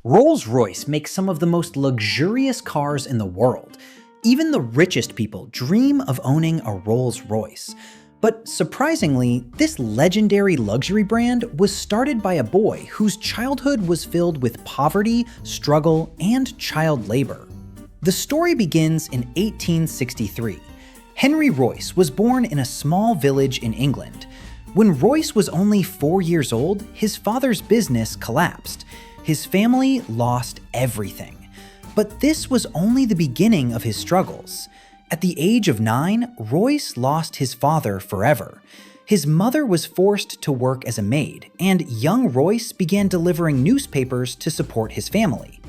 Rolls-Royce makes some of the most luxurious cars in the world. Even the richest people dream of owning a Rolls-Royce. But surprisingly, this legendary luxury brand was started by a boy whose childhood was filled with poverty, struggle, and child labor. The story begins in 1863. Henry Royce was born in a small village in England. When Royce was only 4 years old, his father's business collapsed. His family lost everything. But this was only the beginning of his struggles. At the age of 9, Royce lost his father forever. His mother was forced to work as a maid, and young Royce began delivering newspapers to support his family.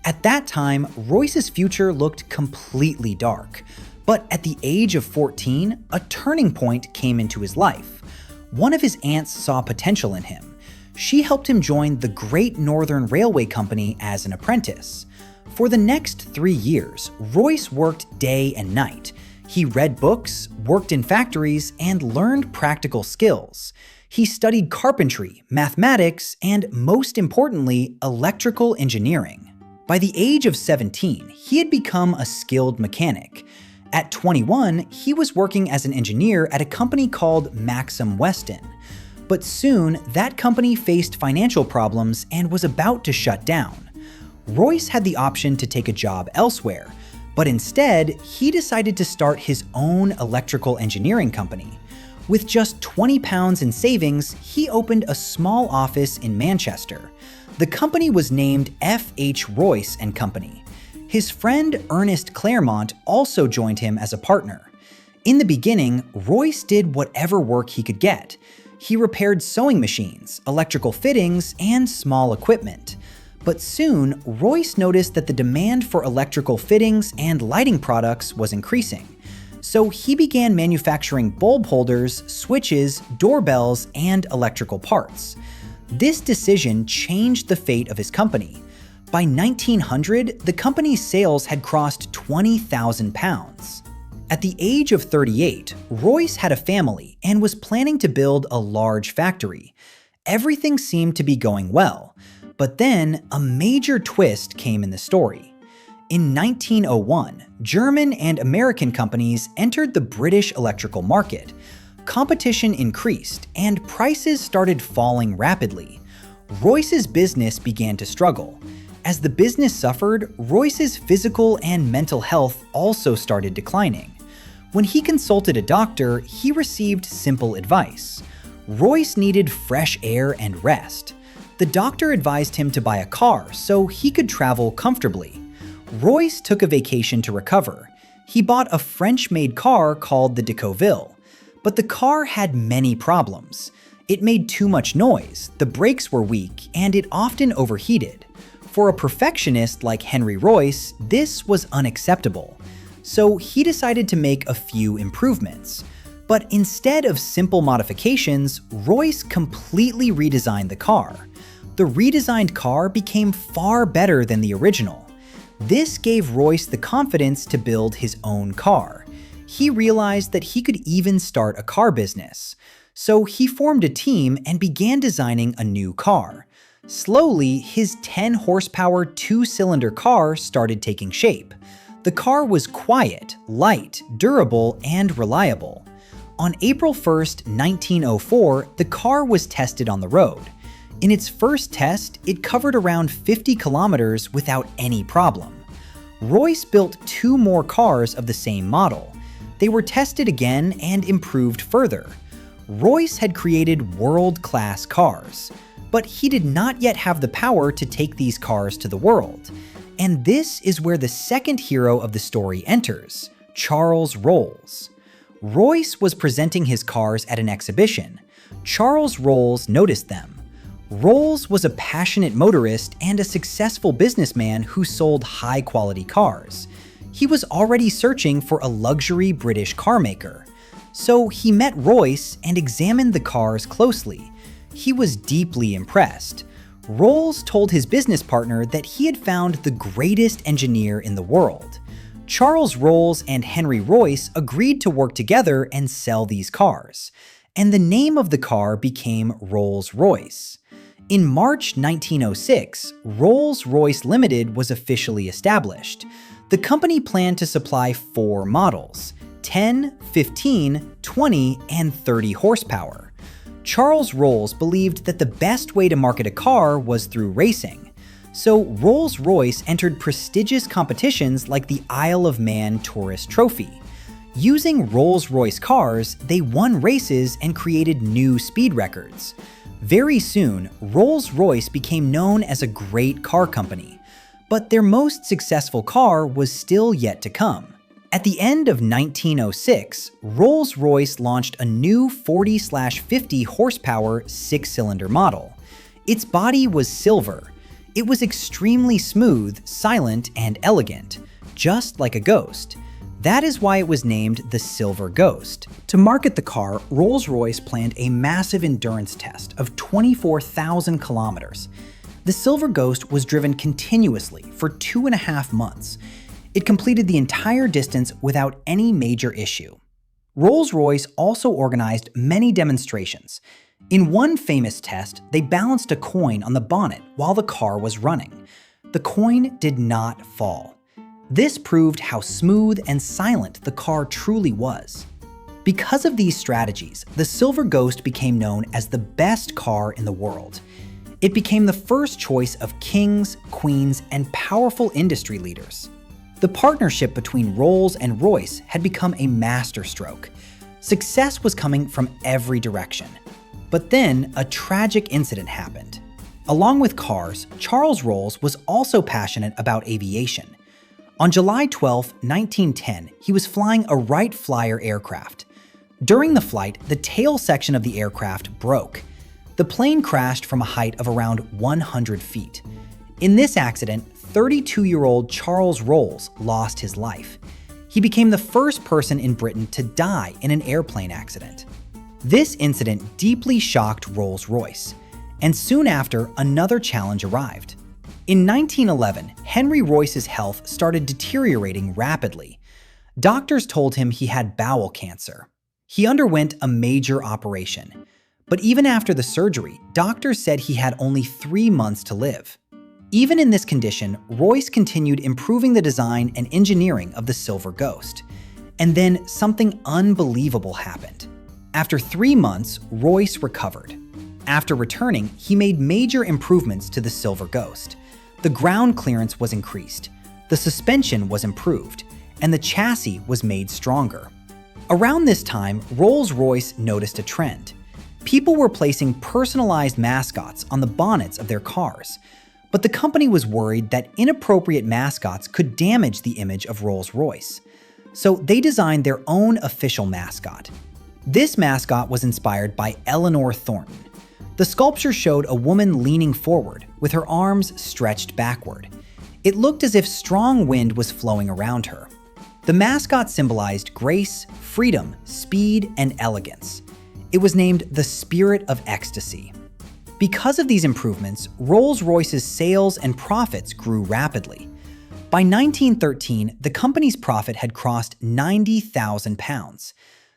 At that time, Royce's future looked completely dark. But at the age of 14, a turning point came into his life. One of his aunts saw potential in him. She helped him join the Great Northern Railway Company as an apprentice. For the next 3 years, Royce worked day and night. He read books, worked in factories, and learned practical skills. He studied carpentry, mathematics, and most importantly, electrical engineering. By the age of 17, he had become a skilled mechanic. At 21, he was working as an engineer at a company called Maxim Weston. But soon, that company faced financial problems and was about to shut down. Royce had the option to take a job elsewhere, but instead, he decided to start his own electrical engineering company. With just £20 in savings, he opened a small office in Manchester. The company was named F.H. Royce & Company. His friend Ernest Claremont also joined him as a partner. In the beginning, Royce did whatever work he could get. He repaired sewing machines, electrical fittings, and small equipment. But soon, Royce noticed that the demand for electrical fittings and lighting products was increasing. So he began manufacturing bulb holders, switches, doorbells, and electrical parts. This decision changed the fate of his company. By 1900, the company's sales had crossed £20,000. At the age of 38, Royce had a family and was planning to build a large factory. Everything seemed to be going well, but then a major twist came in the story. In 1901, German and American companies entered the British electrical market. Competition increased and prices started falling rapidly. Royce's business began to struggle. As the business suffered, Royce's physical and mental health also started declining. When he consulted a doctor, he received simple advice. Royce needed fresh air and rest. The doctor advised him to buy a car so he could travel comfortably. Royce took a vacation to recover. He bought a French-made car called the Decauville. But the car had many problems. It made too much noise, the brakes were weak, and it often overheated. For a perfectionist like Henry Royce, this was unacceptable. So he decided to make a few improvements. But instead of simple modifications, Royce completely redesigned the car. The redesigned car became far better than the original. This gave Royce the confidence to build his own car. He realized that he could even start a car business. So he formed a team and began designing a new car. Slowly, his 10-horsepower two-cylinder car started taking shape. The car was quiet, light, durable, and reliable. On April 1st, 1904, the car was tested on the road. In its first test, it covered around 50 kilometers without any problem. Royce built 2 more cars of the same model. They were tested again and improved further. Royce had created world-class cars. But he did not yet have the power to take these cars to the world. And this is where the second hero of the story enters, Charles Rolls. Royce was presenting his cars at an exhibition. Charles Rolls noticed them. Rolls was a passionate motorist and a successful businessman who sold high-quality cars. He was already searching for a luxury British car maker. So he met Royce and examined the cars closely. He was deeply impressed. Rolls told his business partner that he had found the greatest engineer in the world. Charles Rolls and Henry Royce agreed to work together and sell these cars, and the name of the car became Rolls-Royce. In March 1906, Rolls-Royce Limited was officially established. The company planned to supply 4 models: 10, 15, 20, and 30 horsepower. Charles Rolls believed that the best way to market a car was through racing. So Rolls-Royce entered prestigious competitions like the Isle of Man Tourist Trophy. Using Rolls-Royce cars, they won races and created new speed records. Very soon, Rolls-Royce became known as a great car company, but their most successful car was still yet to come. At the end of 1906, Rolls-Royce launched a new 40/50 horsepower 6-cylinder model. Its body was silver. It was extremely smooth, silent, and elegant, just like a ghost. That is why it was named the Silver Ghost. To market the car, Rolls-Royce planned a massive endurance test of 24,000 kilometers. The Silver Ghost was driven continuously for 2.5 months. It completed the entire distance without any major issue. Rolls-Royce also organized many demonstrations. In one famous test, they balanced a coin on the bonnet while the car was running. The coin did not fall. This proved how smooth and silent the car truly was. Because of these strategies, the Silver Ghost became known as the best car in the world. It became the first choice of kings, queens, and powerful industry leaders. The partnership between Rolls and Royce had become a masterstroke. Success was coming from every direction. But then a tragic incident happened. Along with cars, Charles Rolls was also passionate about aviation. On July 12, 1910, he was flying a Wright Flyer aircraft. During the flight, the tail section of the aircraft broke. The plane crashed from a height of around 100 feet. In this accident, 32-year-old Charles Rolls lost his life. He became the first person in Britain to die in an airplane accident. This incident deeply shocked Rolls-Royce, and soon after, another challenge arrived. In 1911, Henry Royce's health started deteriorating rapidly. Doctors told him he had bowel cancer. He underwent a major operation. But even after the surgery, doctors said he had only 3 months to live. Even in this condition, Royce continued improving the design and engineering of the Silver Ghost. And then something unbelievable happened. After 3 months, Royce recovered. After returning, he made major improvements to the Silver Ghost. The ground clearance was increased, the suspension was improved, and the chassis was made stronger. Around this time, Rolls-Royce noticed a trend. People were placing personalized mascots on the bonnets of their cars, but the company was worried that inappropriate mascots could damage the image of Rolls-Royce. So they designed their own official mascot. This mascot was inspired by Eleanor Thornton. The sculpture showed a woman leaning forward, with her arms stretched backward. It looked as if strong wind was flowing around her. The mascot symbolized grace, freedom, speed, and elegance. It was named the Spirit of Ecstasy. Because of these improvements, Rolls-Royce's sales and profits grew rapidly. By 1913, the company's profit had crossed £90,000.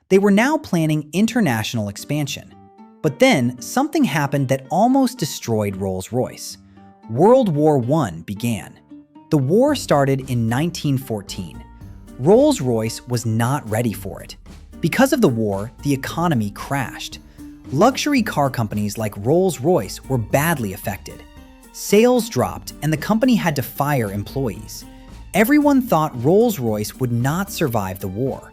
They were now planning international expansion. But then, something happened that almost destroyed Rolls-Royce. World War I began. The war started in 1914. Rolls-Royce was not ready for it. Because of the war, the economy crashed. Luxury car companies like Rolls-Royce were badly affected. Sales dropped, and the company had to fire employees. Everyone thought Rolls-Royce would not survive the war.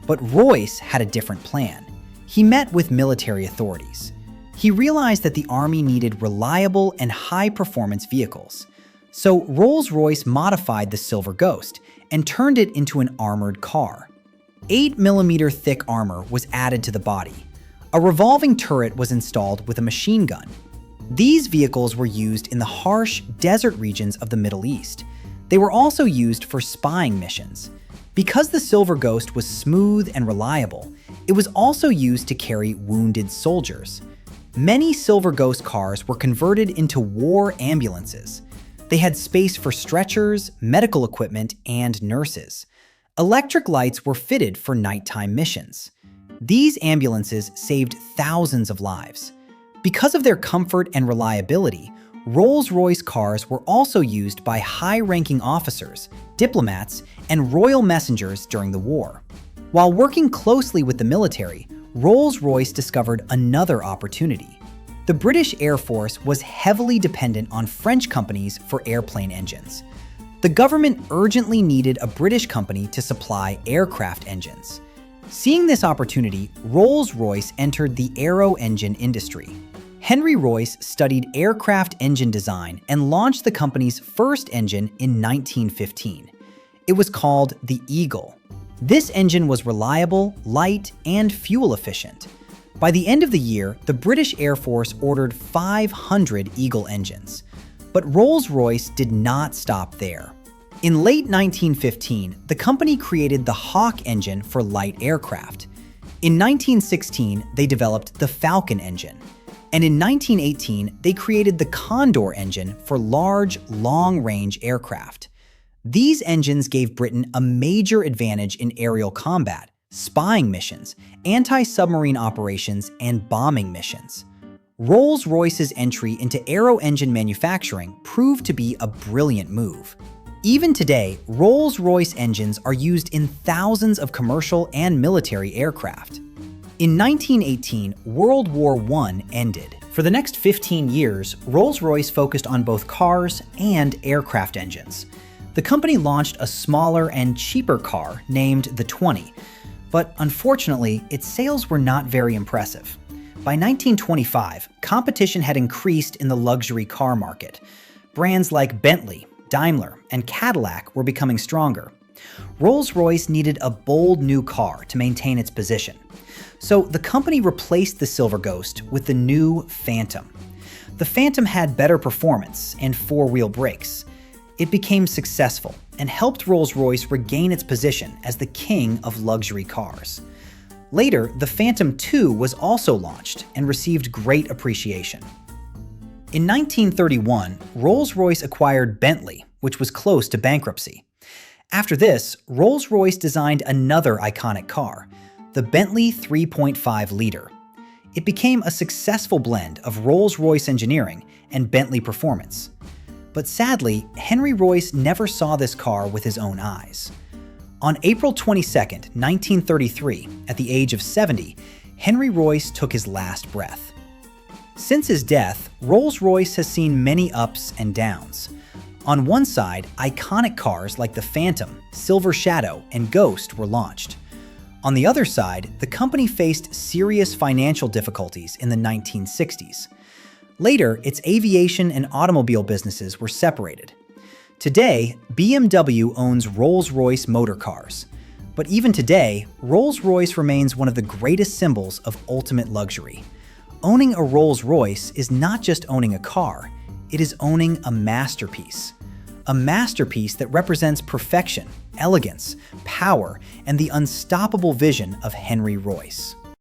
But Royce had a different plan. He met with military authorities. He realized that the army needed reliable and high-performance vehicles. So Rolls-Royce modified the Silver Ghost and turned it into an armored car. 8mm thick armor was added to the body. A revolving turret was installed with a machine gun. These vehicles were used in the harsh desert regions of the Middle East. They were also used for spying missions. Because the Silver Ghost was smooth and reliable, it was also used to carry wounded soldiers. Many Silver Ghost cars were converted into war ambulances. They had space for stretchers, medical equipment, and nurses. Electric lights were fitted for nighttime missions. These ambulances saved thousands of lives. Because of their comfort and reliability, Rolls-Royce cars were also used by high-ranking officers, diplomats, and royal messengers during the war. While working closely with the military, Rolls-Royce discovered another opportunity. The British Air Force was heavily dependent on French companies for airplane engines. The government urgently needed a British company to supply aircraft engines. Seeing this opportunity, Rolls-Royce entered the aero engine industry. Henry Royce studied aircraft engine design and launched the company's first engine in 1915. It was called the Eagle. This engine was reliable, light, and fuel efficient. By the end of the year, the British Air Force ordered 500 Eagle engines. But Rolls-Royce did not stop there. In late 1915, the company created the Hawk engine for light aircraft. In 1916, they developed the Falcon engine. And in 1918, they created the Condor engine for large, long-range aircraft. These engines gave Britain a major advantage in aerial combat, spying missions, anti-submarine operations, and bombing missions. Rolls-Royce's entry into aero engine manufacturing proved to be a brilliant move. Even today, Rolls-Royce engines are used in thousands of commercial and military aircraft. In 1918, World War I ended. For the next 15 years, Rolls-Royce focused on both cars and aircraft engines. The company launched a smaller and cheaper car named the 20, but unfortunately, its sales were not very impressive. By 1925, competition had increased in the luxury car market. Brands like Bentley, Daimler, and Cadillac were becoming stronger. Rolls-Royce needed a bold new car to maintain its position. So the company replaced the Silver Ghost with the new Phantom. The Phantom had better performance and four-wheel brakes. It became successful and helped Rolls-Royce regain its position as the king of luxury cars. Later, the Phantom II was also launched and received great appreciation. In 1931, Rolls-Royce acquired Bentley, which was close to bankruptcy. After this, Rolls-Royce designed another iconic car, the Bentley 3.5-liter. It became a successful blend of Rolls-Royce engineering and Bentley performance. But sadly, Henry Royce never saw this car with his own eyes. On April 22, 1933, at the age of 70, Henry Royce took his last breath. Since his death, Rolls-Royce has seen many ups and downs. On one side, iconic cars like the Phantom, Silver Shadow, and Ghost were launched. On the other side, the company faced serious financial difficulties in the 1960s. Later, its aviation and automobile businesses were separated. Today, BMW owns Rolls-Royce motor cars. But even today, Rolls-Royce remains one of the greatest symbols of ultimate luxury. Owning a Rolls-Royce is not just owning a car, it is owning a masterpiece. A masterpiece that represents perfection, elegance, power, and the unstoppable vision of Henry Royce.